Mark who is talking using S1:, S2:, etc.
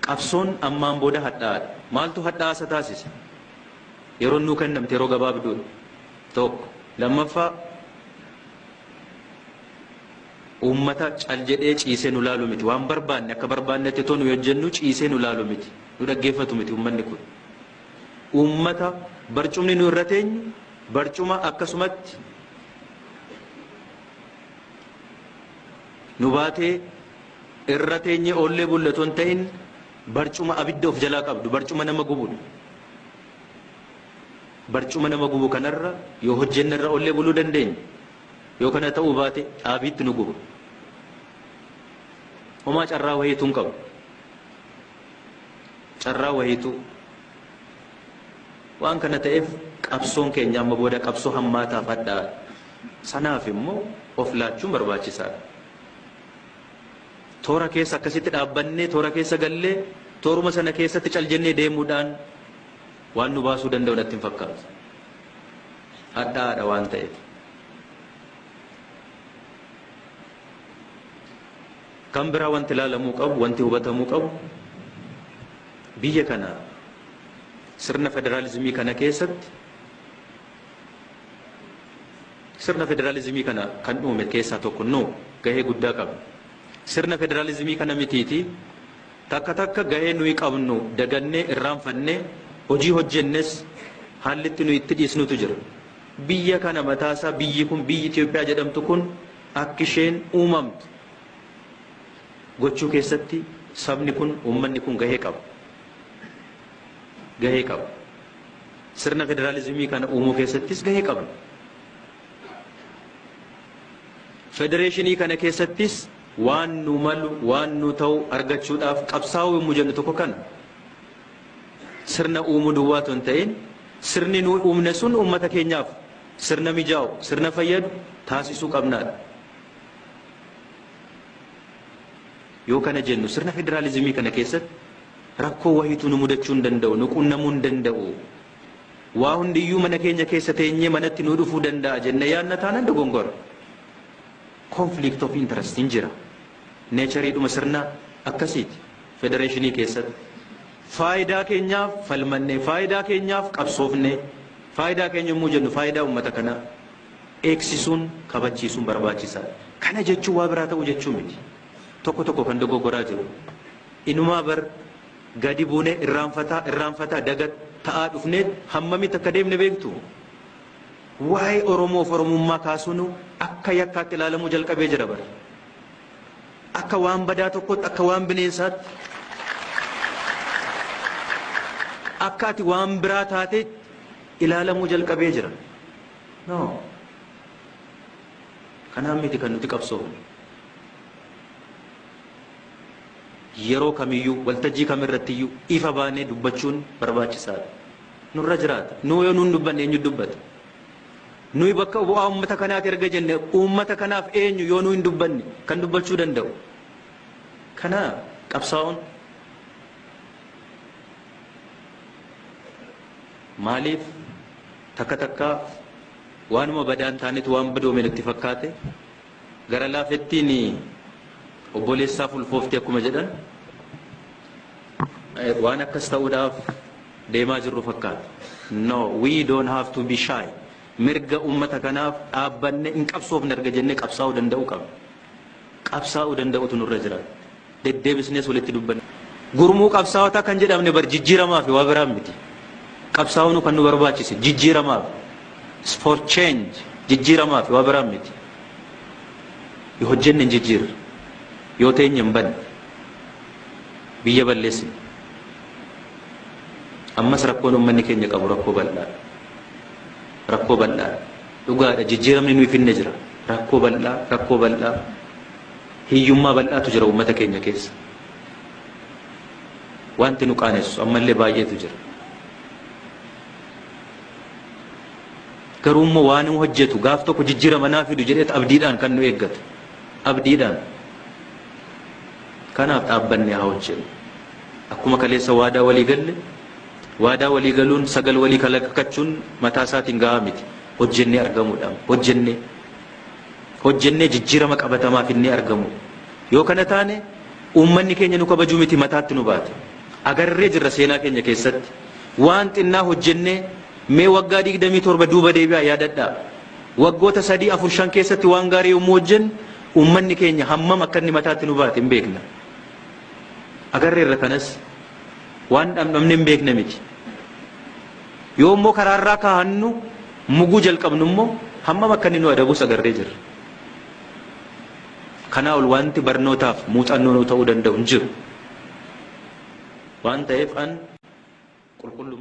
S1: qabsoon ammaan booda hadhaadha. Maaltu hadhaa isa taasisa? Yeroo nuu kennamte yeroo gabaabduudha. Tokko lammaffaa ummata cal jedhee ciisee nu laalu miti. Waan barbaanne akka barbaannetti tonu yoo jennu ciisee nu laalu miti. Nu dhaggeeffatu miti ummanni kun. Ummata barcumni nu irra teenyu barcuma akkasumatti nu baatee irra teenye oollee bullatoon ta'in barcuma abidda of jalaa qabdu barcuma nama gubuudha. Barcuma nama gubu kanarra yoo hojjenne irra oollee buluu dandeenya. Yoo kana ta'uu baate dhaabiitti nu gubu. Homaa carraa wayiituu hin qabu. Carraa wayiituu. Waan kana ta'eef qabsoon keenya amma booda qabsoo hammaataaf hadhaa. Sanaaf immoo of laachuun barbaachisaadha. Toora keessa akkasitti dhaabbannee toora keessa gallee tooruma sana keessatti cal jennee deemuudhaan waan nu baasuu danda'u natti hin fakkaatu. Hadhaadha waan ta'eef. Kan biraa wanti ilaalamuu qabu, wanti hubatamuu qabu biyya kana sirna federaalizimii kana keessatti sirna federaalizimii kana kan uume keessaa tokko gahee guddaa qaba. Sirna federaalizimii kana mitiiti takka takka gahee nuyi qabnu dagannee irraanfannee hojii hojjennes haalli itti nuyi itti dhiisnutu jira. Biyya kana mataasaa biyyi kun biyyi Itoophiyaa jedhamtu kun akka isheen uumamtu gochuu keessatti sabni kun uummanni kun gahee qaba. Gahee qaba. Sirna federaalizimii kana uumuu keessattis gahee qaba. Federeeshinii kana keessattis waan nu malu waan nu ta'u argachuudhaaf qabsaa'uu yommuu jennu tokko kana sirna uumuu duwwaatu hin ta'in sirni nu uumne sun uummata keenyaaf sirna mijaa'u sirna fayyadu taasisuu qabnaadha. Yoo kana jennu sirna federaalizimii kana keessatti rakkoo wayiitu nu mudachuu hin danda'u nu qunnamuu hin danda'u. Waa hundiyyuu mana keenya keessa teenyee manatti nu dhufuu danda'a jennee yaadna taanaan dogongora. Conflict of interest hin jira. Neechariidhuma sirna akkasiiti federeeshinii keessatti. Faayidaa keenyaaf falmannee faayidaa keenyaaf qabsoofnee faayidaa keenya yommuu jennu faayidaa uummata kanaa eegsisuun kabachiisuun barbaachisaadha. Kana jechuun waa biraa ta'uu jechuu miti. Tokko tokko kan dogoggoraa jiru. Inumaa bar gadi buunee irraanfataa daga ta'aa dhufnee hammamitti akka deemne beektu. Waa'ee Oromoof Oromummaa kaasuun akka yakkaatti ilaalamuu jalqabee jira bara. Akka waan badaa tokkotti akka waan bineensaatti akka ati waan biraa taate ilaalamuu jalqabee jira. No. Kanaan miti kan nuti qabsoofnu. Yeroo kamiyyuu waltajjii kamirrattiyyuu ifa baanee dubbachuun barbaachisaadha. Nurra jiraata. Nu yoo nuun dubbanne eenyu dubbata? Nuyi bakka bu'aa uummata kanaati erga jenne uummata kanaaf eenyu yoo nu hin dubbanne kan dubbachuu danda'u. Kana qabsaa'uun maaliif takka takka waanuma badaan taanetu waan badoome nutti fakkaate gara laafettiin obboleessaaf ulfooftee akkuma jedhan waan akkas ta'uudhaaf deemaa jirru fakkaata. No, we don't have to be shy. Mirga ummata kanaaf dhaabbanne hin qabsoofne erga jennee qabsaa'uu danda'uu qabna. Qabsaa'uu danda'utu nurra jira. Deddeebisnees walitti dubbanne. Gurmuu qabsaa'otaa kan jedhamne bar jijjiiramaaf waa biraa miti. Qabsaa'uun kan nu barbaachise jijjiiramaaf. For change jijjiiramaaf waa biraa miti. Yoo hojjenne jijjiirra. Yoo teenye hin banne. Biyya balleessine. Ammas rakkoon uummanni keenya qabu rakkoo bal'aadha. Rakkoo bal'aa dhugaadha jijjiiramni nuyi finne jira rakkoo bal'aa hiyyummaa bal'aatu jira uummata keenya keessa wanti nu qaanessu ammallee baay'eetu jira garuu immoo waan hojjetu gaaf tokko jijjiirama naa fidu jedhee abdiidhaan kan nu eeggatu abdiidhaan kanaaf dhaabbanne haa hojjennu akkuma kaleessa waadaa walii galle waadaa walii galuun sagal walii kalaqachuun mataa isaatiin gahaa miti hojjennee argamuudhaan hojjennee jijjiirama qabatamaa finnee argamu yoo kana taane uummanni keenya nu kabajuu miti mataatti nu baate agarree jirra seenaa keenya keessatti waan xinnaa hojjennee mee waggaa 27 duuba deebi'aa yaadadhaa waggoota 3 4 5 keessatti waan gaarii yommuu hojjennu ummanni keenya hammam akka inni mataatti nu baate hin beekna agarreerra kanas waan dhamdhamne hin beekna miti yoo immoo karaarraa kaahannu muguu jalqabnu immoo hammam akka inni nu adabus agarree jirra kanaa ol wanti barnootaaf muuxannoo ta'uu danda'u hin jiru waan ta'eef an qulqulluu